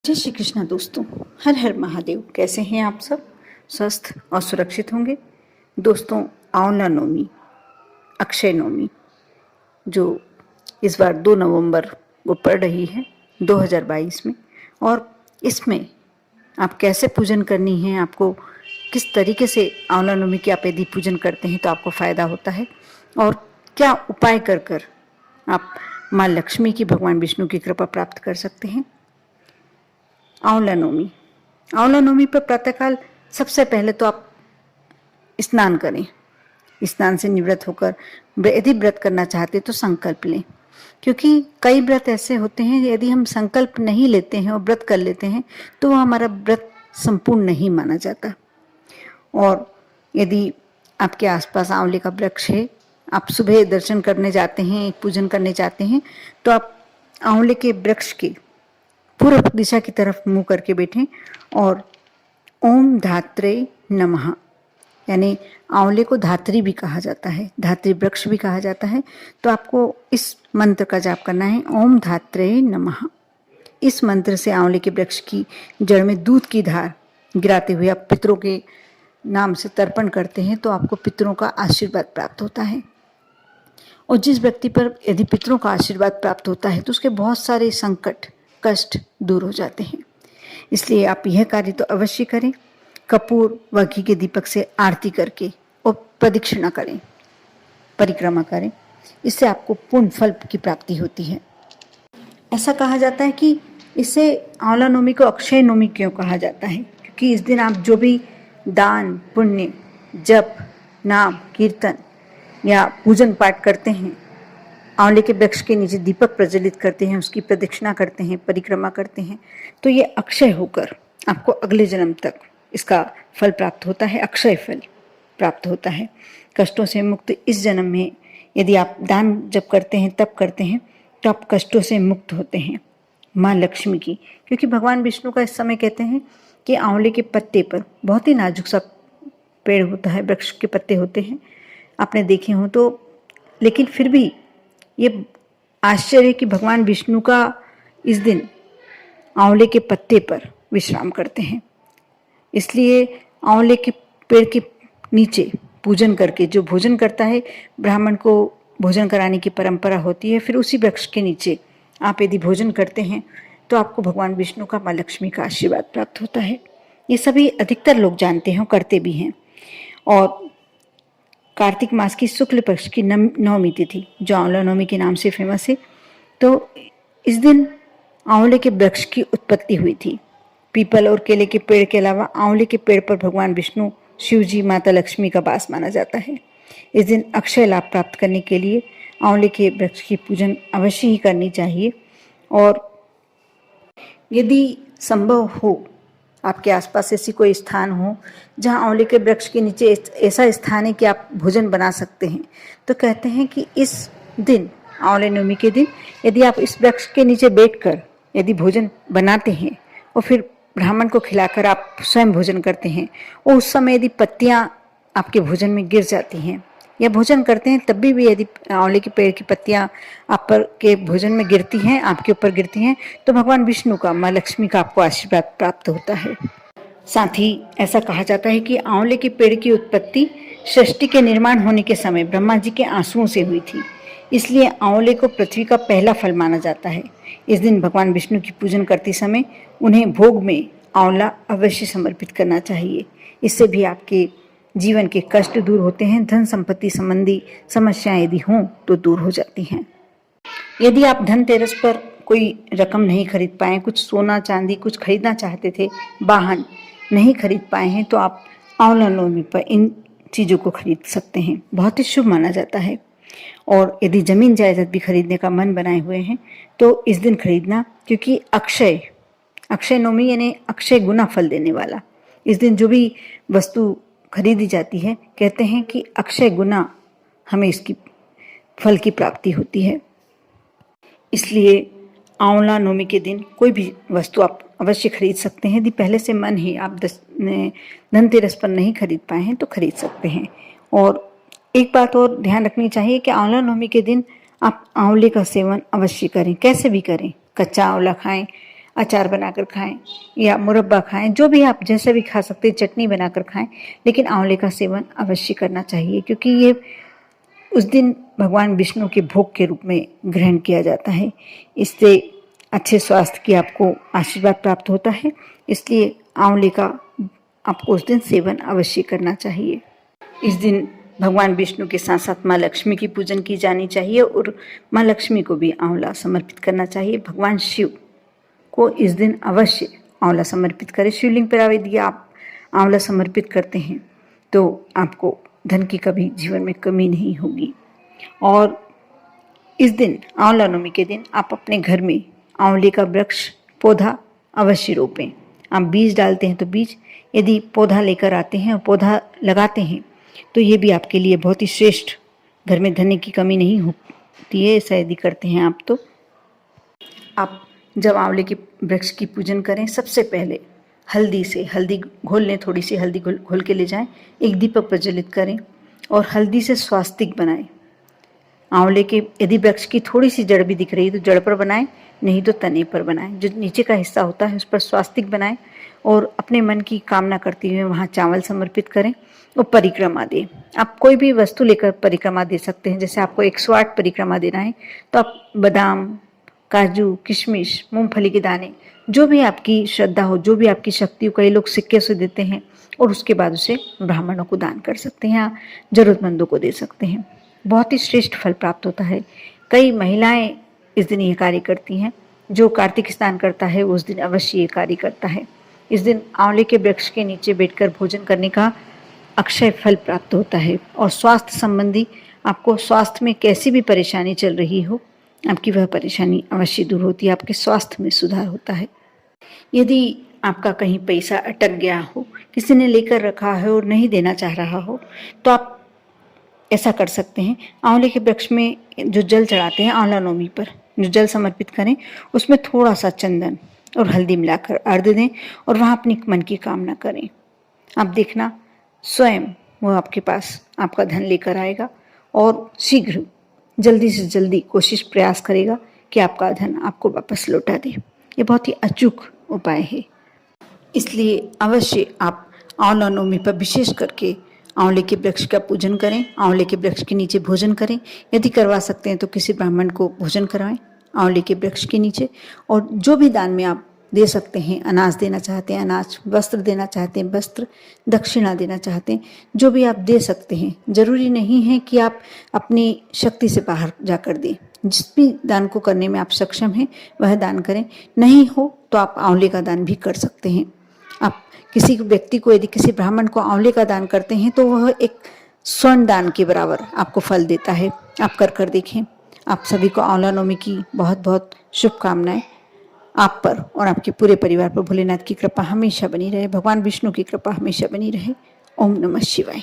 जय श्री कृष्णा दोस्तों। हर हर महादेव। कैसे हैं आप सब? स्वस्थ और सुरक्षित होंगे। दोस्तों, आंवला नवमी, अक्षय नवमी, जो इस बार 2 नवंबर को पड़ रही है 2022 में, और इसमें आप कैसे पूजन करनी है, आपको किस तरीके से आंवला नवमी की आप यदि पूजन करते हैं तो आपको फ़ायदा होता है, और क्या उपाय कर कर आप माँ लक्ष्मी की, भगवान विष्णु की कृपा प्राप्त कर सकते हैं। आंवला नवमी पर प्रातःकाल सबसे पहले तो आप स्नान करें। स्नान से निवृत्त होकर यदि व्रत करना चाहते तो संकल्प लें, क्योंकि कई व्रत ऐसे होते हैं यदि हम संकल्प नहीं लेते हैं और व्रत कर लेते हैं तो वो हमारा व्रत संपूर्ण नहीं माना जाता। और यदि आपके आसपास आंवले का वृक्ष है, आप सुबह दर्शन करने जाते हैं, पूजन करने जाते हैं, तो आप आंवले के वृक्ष के पूर्व दिशा की तरफ मुंह करके बैठें और ओम धात्रे नमः, यानी आंवले को धात्री भी कहा जाता है, धात्री वृक्ष भी कहा जाता है, तो आपको इस मंत्र का जाप करना है, ओम धात्रे नमः। इस मंत्र से आंवले के वृक्ष की जड़ में दूध की धार गिराते हुए आप पितरों के नाम से तर्पण करते हैं तो आपको पितरों का आशीर्वाद प्राप्त होता है। और जिस व्यक्ति पर यदि पितरों का आशीर्वाद प्राप्त होता है तो उसके बहुत सारे संकट, कष्ट दूर हो जाते हैं। इसलिए आप यह कार्य तो अवश्य करें। कपूर व घी के दीपक से आरती करके और प्रदक्षिणा करें, परिक्रमा करें। इससे आपको पूर्ण फल की प्राप्ति होती है। ऐसा कहा जाता है कि इसे आंवला नवमी को अक्षय नवमी क्यों कहा जाता है, क्योंकि इस दिन आप जो भी दान, पुण्य, जप, नाम, कीर्तन या पूजन पाठ करते हैं, आंवले के वृक्ष के नीचे दीपक प्रज्वलित करते हैं, उसकी प्रदक्षिणा करते हैं, परिक्रमा करते हैं, तो ये अक्षय होकर आपको अगले जन्म तक इसका फल प्राप्त होता है, अक्षय फल प्राप्त होता है। कष्टों से मुक्त इस जन्म में यदि आप दान जब करते हैं, तब करते हैं, तो आप कष्टों से मुक्त होते हैं माँ लक्ष्मी की। क्योंकि भगवान विष्णु का इस समय कहते हैं कि आंवले के पत्ते पर, बहुत ही नाजुक सा पेड़ होता है, वृक्ष के पत्ते होते हैं, आपने देखे हों तो, लेकिन फिर भी ये आश्चर्य है कि भगवान विष्णु का इस दिन आंवले के पत्ते पर विश्राम करते हैं। इसलिए आंवले के पेड़ के नीचे पूजन करके जो भोजन करता है, ब्राह्मण को भोजन कराने की परंपरा होती है, फिर उसी वृक्ष के नीचे आप यदि भोजन करते हैं तो आपको भगवान विष्णु का, माँ लक्ष्मी का आशीर्वाद प्राप्त होता है। ये सभी अधिकतर लोग जानते हैं और करते भी हैं। और कार्तिक मास की शुक्ल पक्ष की नवमी तिथि, जो आंवला नवमी के नाम से फेमस है, तो इस दिन आंवले के वृक्ष की उत्पत्ति हुई थी। पीपल और केले के पेड़ के अलावा आंवले के पेड़ पर भगवान विष्णु, शिव जी, माता लक्ष्मी का वास माना जाता है। इस दिन अक्षय लाभ प्राप्त करने के लिए आंवले के वृक्ष की पूजन अवश्य ही करनी चाहिए। और यदि संभव हो, आपके आसपास ऐसी कोई स्थान हो जहां आंवले के वृक्ष के नीचे ऐसा स्थान है कि आप भोजन बना सकते हैं, तो कहते हैं कि इस दिन, आंवले नवमी के दिन, यदि आप इस वृक्ष के नीचे बैठकर यदि भोजन बनाते हैं और फिर ब्राह्मण को खिलाकर आप स्वयं भोजन करते हैं, और उस समय यदि पत्तियां आपके भोजन में गिर जाती हैं या भोजन करते हैं तब भी यदि आंवले के पेड़ की पत्तियां आप पर के भोजन में गिरती हैं, आपके ऊपर गिरती हैं, तो भगवान विष्णु का, माँ लक्ष्मी का आपको आशीर्वाद प्राप्त होता है। साथ ही ऐसा कहा जाता है कि आंवले के पेड़ की उत्पत्ति सृष्टि के निर्माण होने के समय ब्रह्मा जी के आंसुओं से हुई थी। इसलिए आंवले को पृथ्वी का पहला फल माना जाता है। इस दिन भगवान विष्णु की पूजन करते समय उन्हें भोग में आंवला अवश्य समर्पित करना चाहिए। इससे भी आपके जीवन के कष्ट दूर होते हैं, धन संपत्ति संबंधी समस्याएं यदि हों तो दूर हो जाती हैं। यदि आप धनतेरस पर कोई रकम नहीं खरीद पाए, कुछ सोना चांदी कुछ खरीदना चाहते थे, वाहन नहीं खरीद पाए हैं, तो आप आंवला नवमी पर इन चीज़ों को खरीद सकते हैं। बहुत ही शुभ माना जाता है। और यदि जमीन जायदाद भी खरीदने का मन बनाए हुए हैं तो इस दिन खरीदना, क्योंकि अक्षय नवमी यानी अक्षय गुना फल देने वाला। इस दिन जो भी वस्तु खरीदी जाती है, कहते हैं कि अक्षय गुना हमें इसकी फल की प्राप्ति होती है। इसलिए आंवला नवमी के दिन कोई भी वस्तु आप अवश्य खरीद सकते हैं। यदि पहले से मन है, आप धनतेरस पर नहीं खरीद पाए हैं तो खरीद सकते हैं। और एक बात और ध्यान रखनी चाहिए कि आंवला नवमी के दिन आप आंवले का सेवन अवश्य करें, कैसे भी करें। कच्चा आंवला खाएं, अचार बनाकर खाएं या मुरब्बा खाएं, जो भी आप जैसे भी खा सकते हैं, चटनी बनाकर खाएं, लेकिन आंवले का सेवन अवश्य करना चाहिए, क्योंकि ये उस दिन भगवान विष्णु के भोग के रूप में ग्रहण किया जाता है। इससे अच्छे स्वास्थ्य की आपको आशीर्वाद प्राप्त होता है, इसलिए आंवले का आपको उस दिन सेवन अवश्य करना चाहिए। इस दिन भगवान विष्णु के साथ साथ माँ लक्ष्मी की पूजन की जानी चाहिए और माँ लक्ष्मी को भी आंवला समर्पित करना चाहिए। भगवान शिव को इस दिन अवश्य आंवला समर्पित करें। शिवलिंग पर यदि आप आंवला समर्पित करते हैं तो आपको धन की कभी जीवन में कमी नहीं होगी। और इस दिन आंवला नवमी के दिन आप अपने घर में आंवले का वृक्ष पौधा अवश्य रोपें। आप बीज डालते हैं तो बीज, यदि पौधा लेकर आते हैं और पौधा लगाते हैं तो ये भी आपके लिए बहुत ही श्रेष्ठ, घर में धन की कमी नहीं होती है। ऐसा यदि करते हैं आप तो आप जब आंवले के वृक्ष की पूजन करें, सबसे पहले हल्दी घोल लें, थोड़ी सी हल्दी घोल के ले जाएं, एक दीपक प्रज्वलित करें और हल्दी से स्वास्तिक बनाएं। आंवले के यदि वृक्ष की थोड़ी सी जड़ भी दिख रही है तो जड़ पर बनाएं, नहीं तो तने पर बनाएं। जो नीचे का हिस्सा होता है उस पर स्वास्तिक बनाएं और अपने मन की कामना करते हुए वहाँ चावल समर्पित करें और परिक्रमा दें। आप कोई भी वस्तु लेकर परिक्रमा दे सकते हैं। जैसे आपको 108 परिक्रमा देना है तो आप बादाम, काजू, किशमिश, मूंगफली के दाने, जो भी आपकी श्रद्धा हो, जो भी आपकी शक्ति हो, कई लोग सिक्के से देते हैं और उसके बाद उसे ब्राह्मणों को दान कर सकते हैं या जरूरतमंदों को दे सकते हैं। बहुत ही श्रेष्ठ फल प्राप्त होता है। कई महिलाएं इस दिन ये कार्य करती हैं। जो कार्तिक स्नान करता है वो उस दिन अवश्य ये कार्य करता है। इस दिन आंवले के वृक्ष के नीचे बैठकर भोजन करने का अक्षय फल प्राप्त होता है। और स्वास्थ्य संबंधी, आपको स्वास्थ्य में कैसी भी परेशानी चल रही हो, आपकी वह परेशानी अवश्य दूर होती है, आपके स्वास्थ्य में सुधार होता है। यदि आपका कहीं पैसा अटक गया हो, किसी ने लेकर रखा है और नहीं देना चाह रहा हो, तो आप ऐसा कर सकते हैं। आंवले के वृक्ष में जो जल चढ़ाते हैं आंवला नवमी पर, जो जल समर्पित करें, उसमें थोड़ा सा चंदन और हल्दी मिलाकर अर्घ दें और वहाँ अपनी मन की कामना करें। आप देखना स्वयं वो आपके पास आपका धन लेकर आएगा और शीघ्र, जल्दी से जल्दी कोशिश प्रयास करेगा कि आपका धन आपको वापस लौटा दे। ये बहुत ही अचूक उपाय है, इसलिए अवश्य आप आंवला नवमी पर विशेष करके आंवले के वृक्ष का पूजन करें, आंवले के वृक्ष के नीचे भोजन करें। यदि करवा सकते हैं तो किसी ब्राह्मण को भोजन करवाएं आंवले के वृक्ष के नीचे। और जो भी दान में आप दे सकते हैं, अनाज देना चाहते हैं अनाज, वस्त्र देना चाहते हैं वस्त्र, दक्षिणा देना चाहते हैं, जो भी आप दे सकते हैं। जरूरी नहीं है कि आप अपनी शक्ति से बाहर जाकर दें। जिस भी दान को करने में आप सक्षम हैं वह दान करें। नहीं हो तो आप आंवले का दान भी कर सकते हैं। आप किसी व्यक्ति को, यदि किसी ब्राह्मण को आंवले का दान करते हैं तो वह एक स्वर्ण दान के बराबर आपको फल देता है। आप कर देखें। आप सभी को आंवला नवमी की बहुत बहुत शुभकामनाएं। आप पर और आपके पूरे परिवार पर भोलेनाथ की कृपा हमेशा बनी रहे, भगवान विष्णु की कृपा हमेशा बनी रहे। ओम नमः शिवाय।